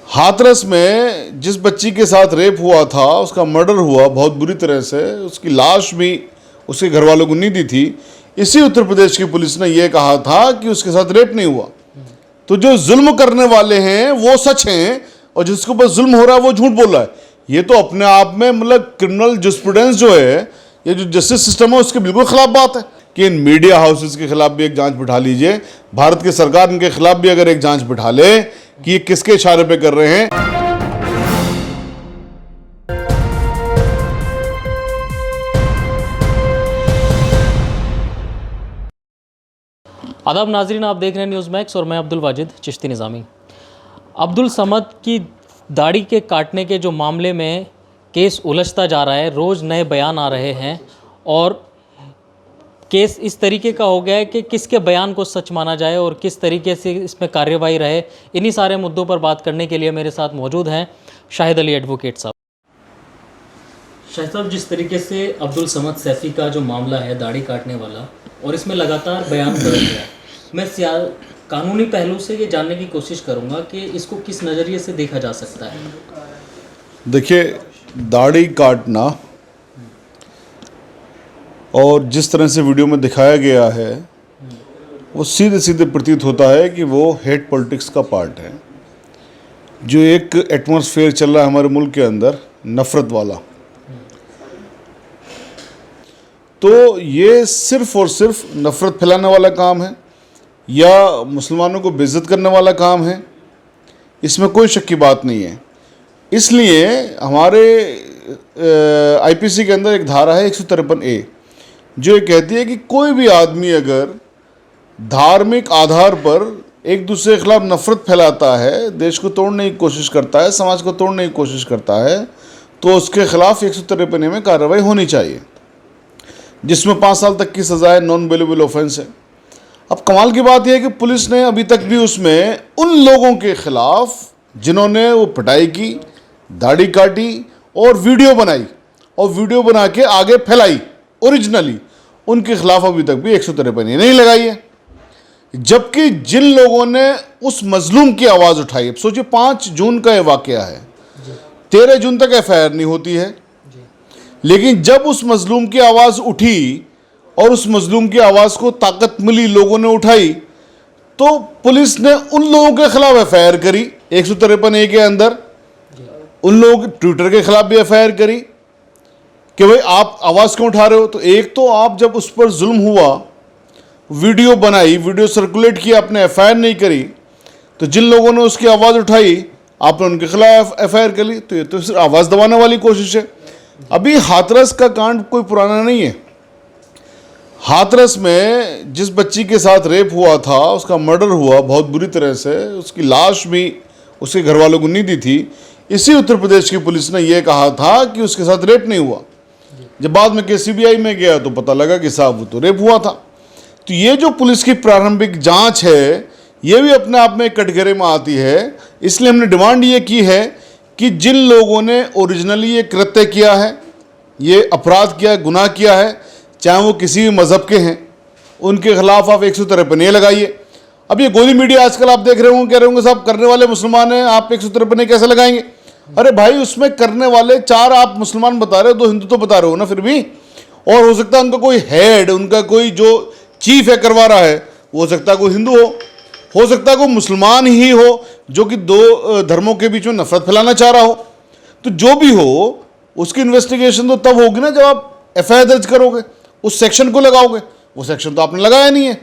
हाथरस में जिस बच्ची के साथ रेप हुआ था, उसका मर्डर हुआ बहुत बुरी तरह से, उसकी लाश भी उसके घर वालों को नहीं दी थी। इसी उत्तर प्रदेश की पुलिस ने यह कहा था कि उसके साथ रेप नहीं हुआ। तो जो जुल्म करने वाले हैं वो सच हैं और जिसके ऊपर जुल्म हो रहा है वो झूठ बोल रहा है। ये तो अपने आप में मतलब क्रिमिनल जस्टिप्रूडेंस जो है, ये जो जस्टिस सिस्टम है उसके बिल्कुल खिलाफ बात है कि इन मीडिया हाउसेस के खिलाफ भी एक जांच बिठा लीजिए। भारत की सरकार इनके खिलाफ भी अगर एक जांच बिठा ले कि ये किसके इशारे पे कर रहे हैं। आदाब नाजरीन, आप देख रहे हैं न्यूज़ मैक्स और मैं अब्दुल वाजिद चिश्ती निज़ामी। अब्दुल समद की दाढ़ी के काटने के जो मामले में केस उलझता जा रहा है, रोज़ नए बयान आ रहे हैं और केस इस तरीके का हो गया है कि किसके बयान को सच माना जाए और किस तरीके से इसमें कार्यवाही रहे। इन्हीं सारे मुद्दों पर बात करने के लिए मेरे साथ मौजूद हैं शाहिद अली एडवोकेट साहब। शाहिद साहब, जिस तरीके से अब्दुल समद सैफी का जो मामला है दाढ़ी काटने वाला, और इसमें लगातार बयान बदल रहा है, मैं कानूनी पहलू से ये जानने की कोशिश करूंगा कि इसको किस नज़रिए से देखा जा सकता है। देखिए, दाढ़ी काटना और जिस तरह से वीडियो में दिखाया गया है वो सीधे सीधे प्रतीत होता है कि वो हेट पॉलिटिक्स का पार्ट है। जो एक एटमॉस्फेयर चल रहा है हमारे मुल्क के अंदर नफ़रत वाला, तो ये सिर्फ़ और सिर्फ नफ़रत फैलाने वाला काम है या मुसलमानों को बेइज्जत करने वाला काम है, इसमें कोई शक की बात नहीं है। इसलिए हमारे आईपीसी के अंदर एक धारा है 153A, जो ये कहती है कि कोई भी आदमी अगर धार्मिक आधार पर एक दूसरे के खिलाफ नफ़रत फैलाता है, देश को तोड़ने की कोशिश करता है, समाज को तोड़ने की कोशिश करता है, तो उसके खिलाफ 153A में कार्रवाई होनी चाहिए, जिसमें 5 साल तक की सज़ा है, नॉन बेलेबल ऑफेंस है। अब कमाल की बात यह है कि पुलिस ने अभी तक भी उसमें उन लोगों के खिलाफ जिन्होंने वो पिटाई की, दाढ़ी काटी और वीडियो बनाई और वीडियो बना के आगे फैलाई ओरिजिनली, उनके खिलाफ अभी तक भी 153 नहीं लगाई है। जबकि जिन लोगों ने उस मजलूम की आवाज़ उठाई, अब सोचिए 5 जून का यह वाक़या है, 13 जून तक FIR नहीं होती है, लेकिन जब उस मजलूम की आवाज़ उठी और उस मजलूम की आवाज़ को ताकत मिली, लोगों ने उठाई, तो पुलिस ने उन लोगों के खिलाफ FIR करी 153A के अंदर। उन लोगों के ट्विटर के खिलाफ भी FIR करी कि भाई आप आवाज़ क्यों उठा रहे हो। तो एक तो आप जब उस पर जुल्म हुआ, वीडियो बनाई, वीडियो सर्कुलेट किया, आपने FIR नहीं करी, तो जिन लोगों ने उसकी आवाज़ उठाई आपने उनके खिलाफ FIR कर ली, तो ये तो सिर्फ आवाज़ दबाने वाली कोशिश है। अभी हाथरस का कांड कोई पुराना नहीं है। हाथरस में जिस बच्ची के साथ रेप हुआ था, उसका मर्डर हुआ बहुत बुरी तरह से, उसकी लाश भी उसके घर वालों को नहीं दी थी। इसी उत्तर प्रदेश की पुलिस ने यह कहा था कि उसके साथ रेप नहीं हुआ। जब बाद में CBI में गया तो पता लगा कि साहब वो तो रेप हुआ था। तो ये जो पुलिस की प्रारंभिक जांच है, ये भी अपने आप में कटघरे में आती है। इसलिए हमने डिमांड ये की है कि जिन लोगों ने ओरिजिनली ये कृत्य किया है, ये अपराध किया है, गुनाह किया है, चाहे वो किसी भी मज़हब के हैं, उनके खिलाफ आप 153 लगाइए। अब ये गोली मीडिया आजकल आप देख रहे होंगे, कह रहे होंगे साहब करने वाले मुसलमान हैं, आप 153 कैसे लगाएंगे। अरे भाई, उसमें करने वाले 4 आप मुसलमान बता रहे हो, 2 हिंदू तो बता रहे हो ना फिर भी। और हो सकता है उनका कोई हेड, उनका कोई जो चीफ है करवा रहा है, वो हो सकता है कोई हिंदू हो सकता है कोई मुसलमान ही हो जो कि 2 धर्मों के बीच में नफरत फैलाना चाह रहा हो। तो जो भी हो, उसकी इन्वेस्टिगेशन तो तब होगी ना जब आप FIR दर्ज करोगे, उस सेक्शन को लगाओगे। वो सेक्शन तो आपने लगाया नहीं है,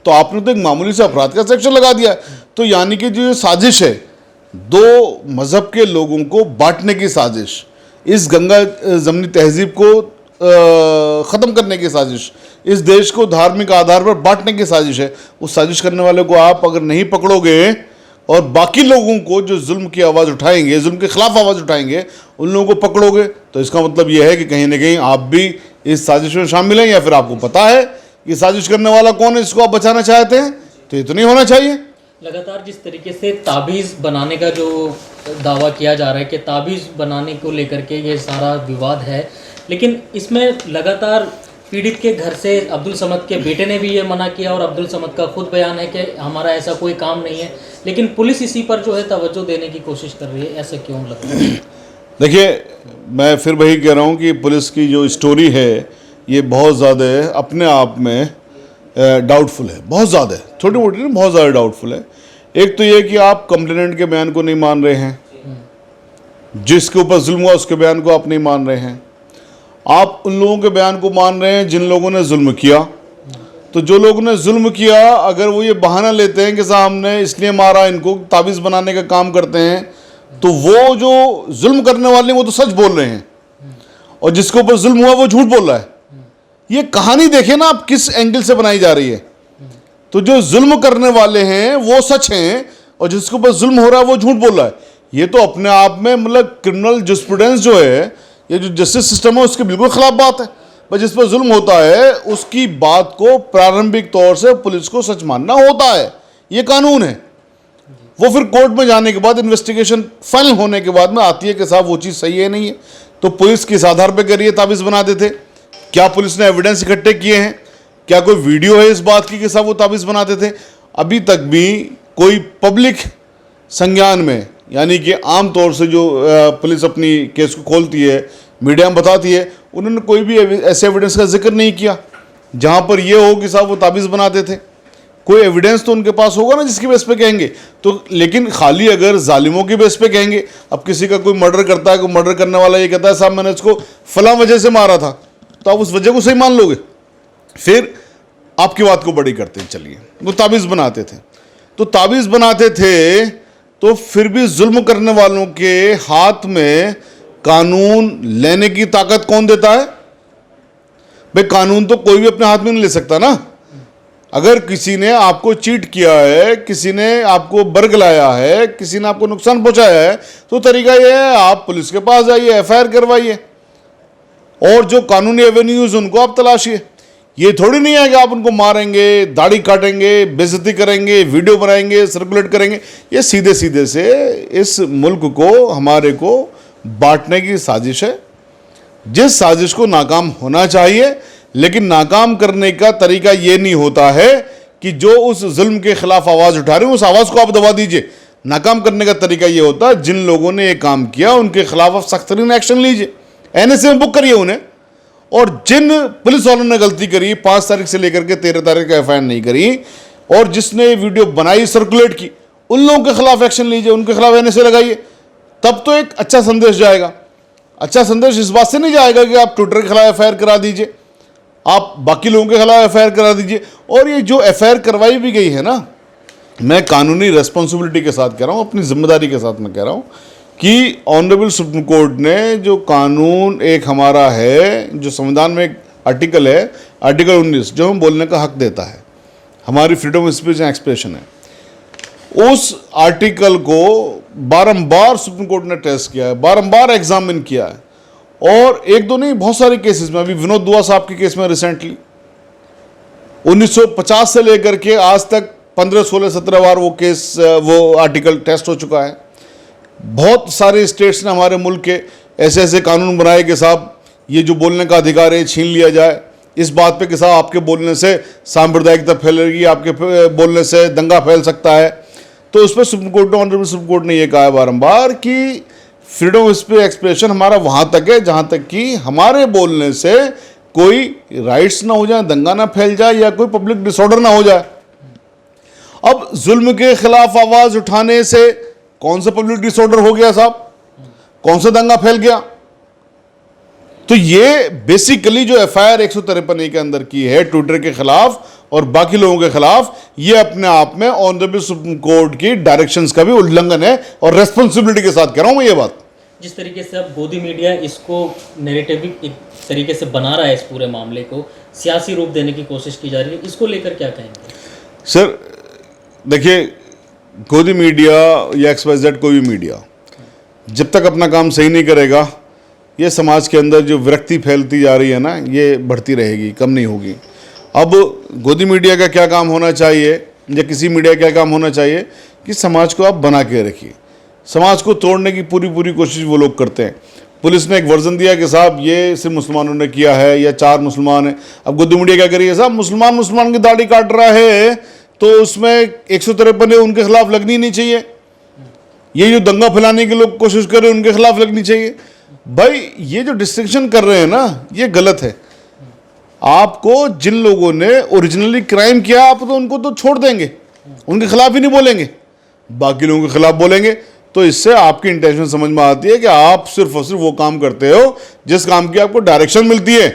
तो आपने तो एक मामूली से अपराध का सेक्शन लगा दिया है। तो यानी कि जो साजिश है 2 मज़हब के लोगों को बांटने की साजिश, इस गंगा जमनी तहजीब को ख़त्म करने की साजिश, इस देश को धार्मिक आधार पर बांटने की साजिश है। उस साजिश करने वाले को आप अगर नहीं पकड़ोगे और बाकी लोगों को जो जुल्म की आवाज़ उठाएंगे, जुल्म के खिलाफ आवाज़ उठाएंगे, उन लोगों को पकड़ोगे, तो इसका मतलब यह है कि कहीं ना कहीं आप भी इस साजिश में शामिल हैं, या फिर आपको पता है कि साजिश करने वाला कौन है, इसको आप बचाना चाहते हैं। तो ये तो नहीं होना चाहिए। लगातार जिस तरीके से ताबीज़ बनाने का जो दावा किया जा रहा है कि ताबीज़ बनाने को लेकर के ये सारा विवाद है, लेकिन इसमें लगातार पीड़ित के घर से अब्दुल समद के बेटे ने भी ये मना किया और अब्दुल समद का खुद बयान है कि हमारा ऐसा कोई काम नहीं है, लेकिन पुलिस इसी पर जो है तवज्जो देने की कोशिश कर रही है, ऐसा क्यों लगता है? देखिए, मैं फिर वही कह रहा हूँ कि पुलिस की जो स्टोरी है ये बहुत ज़्यादा अपने आप में डाउटफुल है, बहुत ज़्यादा है, छोटी मोटी नहीं, बहुत ज़्यादा डाउटफुल है। एक तो ये कि आप कंप्लेनेंट के बयान को नहीं मान रहे हैं, जिसके ऊपर जुल्म हुआ उसके बयान को आप नहीं मान रहे हैं, आप उन लोगों के बयान को मान रहे हैं जिन लोगों ने जुल्म किया। तो जो लोगों ने जुल्म किया, अगर वो ये बहाना लेते हैं कि साहब हमने इसलिए मारा, इनको ताबीज़ बनाने का काम करते हैं, तो वो जो जुल्म करने वाले हैं वो तो सच बोल रहे हैं और जिसके ऊपर जुल्म हुआ वो झूठ बोल रहा है। ये कहानी देखें ना आप किस एंगल से बनाई जा रही है। तो जो जुल्म करने वाले हैं वो सच हैं और जिसके ऊपर जुल्म हो रहा है वो झूठ बोल रहा है। ये तो अपने आप में मतलब क्रिमिनल जस्टिप्रूडेंस जो है, ये जो जस्टिस सिस्टम है उसके बिल्कुल खिलाफ बात है। पर जिस पर जुल्म होता है उसकी बात को प्रारंभिक तौर से पुलिस को सच मानना होता है, ये कानून है। वो फिर कोर्ट में जाने के बाद इन्वेस्टिगेशन फाइनल होने के बाद में आती है कि साहब वो चीज़ सही है नहीं है। तो पुलिस किस आधार पर करिए ताबीज़ बनाते थे? क्या पुलिस ने एविडेंस इकट्ठे किए हैं? क्या कोई वीडियो है इस बात की कि साहब वो ताबीज़ बनाते थे? अभी तक भी कोई पब्लिक संज्ञान में, यानी कि आम तौर से जो पुलिस अपनी केस को खोलती है, मीडिया में बताती है, उन्होंने कोई भी ऐसे एविडेंस का जिक्र नहीं किया जहाँ पर ये हो कि साहब वो ताबीज़ बनाते थे। कोई एविडेंस तो उनके पास होगा ना जिसकी बेस पे कहेंगे। तो लेकिन खाली अगर जालिमों की बेस पे कहेंगे, अब किसी का कोई मर्डर करता है, कोई मर्डर करने वाला ये कहता है साहब मैंने इसको फलां वजह से मारा था, तो आप उस वजह को सही मान लोगे? फिर आपकी बात को बड़ी करते हैं। चलिए, वो ताबीज़ बनाते थे, तो ताबीज़ बनाते थे तो फिर भी जुल्म करने वालों के हाथ में कानून लेने की ताकत कौन देता है? भाई कानून तो कोई भी अपने हाथ में नहीं ले सकता ना। अगर किसी ने आपको चीट किया है, किसी ने आपको बरगलाया है, किसी ने आपको नुकसान पहुंचाया है, तो तरीका यह है आप पुलिस के पास जाइए, एफआईआर करवाइए और जो कानूनी एवेन्यूज उनको आप तलाशिए। ये थोड़ी नहीं है कि आप उनको मारेंगे, दाढ़ी काटेंगे, बेइज्जती करेंगे, वीडियो बनाएंगे, सर्कुलेट करेंगे। ये सीधे सीधे से इस मुल्क को, हमारे को बांटने की साजिश है, जिस साजिश को नाकाम होना चाहिए। लेकिन नाकाम करने का तरीका ये नहीं होता है कि जो उस जुल्म के खिलाफ आवाज़ उठा रहे हैं उस आवाज़ को आप दबा दीजिए। नाकाम करने का तरीका ये होता है जिन लोगों ने ये काम किया उनके खिलाफ आप सख्त तरीन एक्शन लीजिए, एनएसए में बुक करिए उन्हें, और जिन पुलिस वालों ने गलती करी, 5 तारीख से लेकर के 13 तारीख का एफआईआर नहीं करी और जिसने वीडियो बनाई, सर्कुलेट की, उन लोगों के खिलाफ एक्शन लीजिए, उनके खिलाफ एनएसए लगाइए। तब तो एक अच्छा संदेश जाएगा। अच्छा संदेश इस बात से नहीं जाएगा कि आप ट्विटर के खिलाफ एफआईआर करा दीजिए, आप बाकी लोगों के खिलाफ एफआईआर करा दीजिए। और ये जो एफआईआर करवाई भी गई है ना, मैं कानूनी रेस्पॉन्सिबिलिटी के साथ कह रहा हूँ, अपनी जिम्मेदारी के साथ मैं कह रहा हूँ कि ऑनरेबल सुप्रीम कोर्ट ने जो कानून एक हमारा है, जो संविधान में एक आर्टिकल है, आर्टिकल 19, जो हमें बोलने का हक देता है, हमारी freedom of speech and expression है, उस आर्टिकल को बारंबार सुप्रीम कोर्ट ने टेस्ट किया है, बारंबार एग्जामिन किया है। और एक दो नहीं, बहुत सारे केसेस में, अभी विनोद दुआ साहब के केस में रिसेंटली 1950 से लेकर के आज तक 15, 16, 17 बार वो केस, वो आर्टिकल टेस्ट हो चुका है। बहुत सारे स्टेट्स ने हमारे मुल्क के ऐसे ऐसे कानून बनाए कि साहब ये जो बोलने का अधिकार है छीन लिया जाए, इस बात पे कि साहब आपके बोलने से सांप्रदायिकता फैलेगी, आपके बोलने से दंगा फैल सकता है। तो उस पर सुप्रीम कोर्ट ने, ऑनरेबल सुप्रीम कोर्ट ने ये कहा है बारंबार कि फ्रीडम ऑफ स्पीच एक्सप्रेशन हमारा वहाँ तक है जहाँ तक कि हमारे बोलने से कोई राइट्स ना हो जाए, दंगा ना फैल जाए या कोई पब्लिक डिसऑर्डर ना हो जाए। अब जुल्म के खिलाफ आवाज़ उठाने से कौन सा पब्लिक डिसऑर्डर हो गया साहब, कौन सा दंगा फैल गया? तो ये बेसिकली जो एफआईआर 153 के अंदर की है ट्विटर के खिलाफ और बाकी लोगों के खिलाफ, ये अपने आप में ऑनरेबल सुप्रीम कोर्ट की डायरेक्शंस का भी उल्लंघन है और रेस्पॉन्सिबिलिटी के साथ कह रहा हूं मैं ये बात। जिस तरीके से अब गोदी मीडिया इसको नैरेटिव एक तरीके से बना रहा है, इस पूरे मामले को सियासी रूप देने की कोशिश की जा रही है, इसको लेकर क्या कहेंगे? सर देखिए, गोदी मीडिया या XYZ कोई भी मीडिया जब तक अपना काम सही नहीं करेगा, ये समाज के अंदर जो विरक्ति फैलती जा रही है ना, ये बढ़ती रहेगी, कम नहीं होगी। अब गोदी मीडिया का क्या काम होना चाहिए या किसी मीडिया का क्या काम होना चाहिए कि समाज को आप बना के रखिए। समाज को तोड़ने की पूरी पूरी कोशिश वो लोग करते हैं। पुलिस ने एक वर्जन दिया कि साहब ये सिर्फ मुसलमानों ने किया है या 4 मुसलमान हैं। अब गुद्दू मीडिया क्या करिए, साहब मुसलमान की दाढ़ी काट रहा है तो उसमें 153 उनके खिलाफ लगनी नहीं चाहिए, ये जो दंगा फैलाने की लोग कोशिश कर रहे हैं उनके खिलाफ लगनी चाहिए। भाई ये जो डिस्टिंक्शन कर रहे हैं ना, ये गलत है। आपको जिन लोगों ने ओरिजिनली क्राइम किया आप तो उनको तो छोड़ देंगे, उनके खिलाफ ही नहीं बोलेंगे, बाकी लोगों के खिलाफ बोलेंगे। तो इससे आपकी इंटेंशन समझ में आती है कि आप सिर्फ और सिर्फ वो काम करते हो जिस काम की आपको डायरेक्शन मिलती है,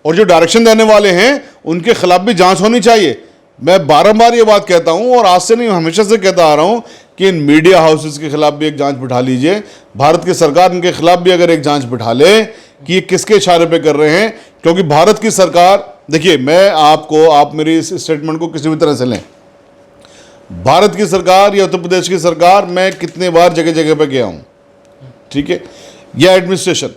और जो डायरेक्शन देने वाले हैं उनके खिलाफ भी जांच होनी चाहिए। मैं बारंबार ये बात कहता हूं और आज से नहीं हमेशा से कहता आ रहा हूं कि इन मीडिया हाउसेस के खिलाफ भी एक जांच बिठा लीजिए। भारत की सरकार इनके खिलाफ भी अगर एक जांच बिठा ले कि ये किसके इशारे पे कर रहे हैं, क्योंकि भारत की सरकार, देखिए मैं आप मेरी इस स्टेटमेंट को किसी भी तरह से लें, भारत की सरकार या उत्तर प्रदेश की सरकार, मैं कितने बार जगह जगह पे गया हूं, ठीक है, यह एडमिनिस्ट्रेशन,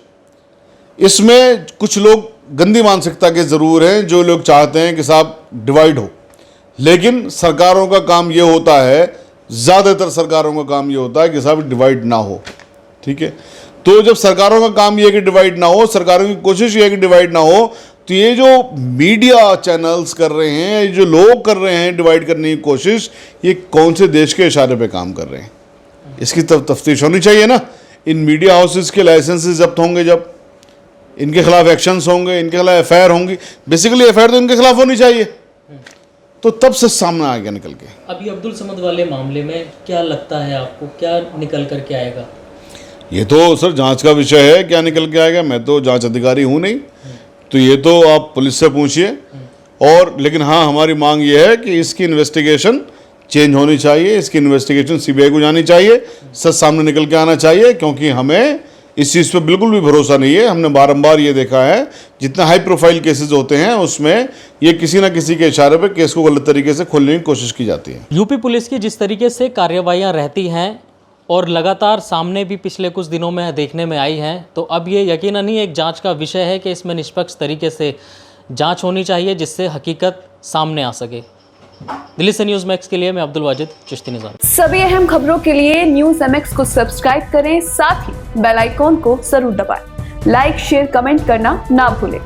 इसमें कुछ लोग गंदी मानसिकता के जरूर हैं जो लोग चाहते हैं कि साहब डिवाइड हो, लेकिन सरकारों का काम ये होता है, ज़्यादातर सरकारों का काम ये होता है कि साहब डिवाइड ना हो, ठीक है। तो जब सरकारों का काम ये है कि डिवाइड ना हो, सरकारों की कोशिश ये है कि डिवाइड ना हो, तो ये जो मीडिया चैनल्स कर रहे हैं, ये जो लोग कर रहे हैं डिवाइड करने की कोशिश, ये कौन से देश के इशारे पे काम कर रहे हैं, इसकी तफ्तीश होनी चाहिए ना। इन मीडिया हाउसेस के लाइसेंसेस जब्त होंगे, जब इनके खिलाफ एक्शंस होंगे, इनके खिलाफ एफआईआर होंगी, बेसिकली एफआईआर तो इनके खिलाफ होनी चाहिए, तो तब से सामने आ गया निकल के। अभी अब्दुल समद वाले मामले में क्या लगता है आपको, क्या निकल कर के आएगा? ये तो सर जांच का विषय है, क्या निकल के आएगा, मैं तो जांच अधिकारी हूँ नहीं, तो ये तो आप पुलिस से पूछिए। और लेकिन हाँ, हमारी मांग ये है कि इसकी इन्वेस्टिगेशन चेंज होनी चाहिए, इसकी इन्वेस्टिगेशन सीबीआई को जानी चाहिए, सच सामने निकल के आना चाहिए, क्योंकि हमें इस चीज़ पे बिल्कुल भी भरोसा नहीं है। हमने बारंबार ये देखा है, जितने हाई प्रोफाइल केसेस होते हैं उसमें ये किसी ना किसी के इशारे पे केस को गलत तरीके से खोलने की कोशिश की जाती है। यूपी पुलिस की जिस तरीके से कार्रवाइयाँ रहती हैं और लगातार सामने भी पिछले कुछ दिनों में देखने में आई हैं, तो अब ये यकीनन ही एक जांच का विषय है कि इसमें निष्पक्ष तरीके से जांच होनी चाहिए जिससे हकीकत सामने आ सके। दिल्ली से न्यूज़ मैक्स के लिए मैं अब्दुल वाजिद चिश्ती निज़ामी। सभी अहम खबरों के लिए न्यूज़ MX को सब्सक्राइब करें, साथ ही बेल आइकॉन को जरूर दबाएं। लाइक, शेयर, कमेंट करना ना भूलें।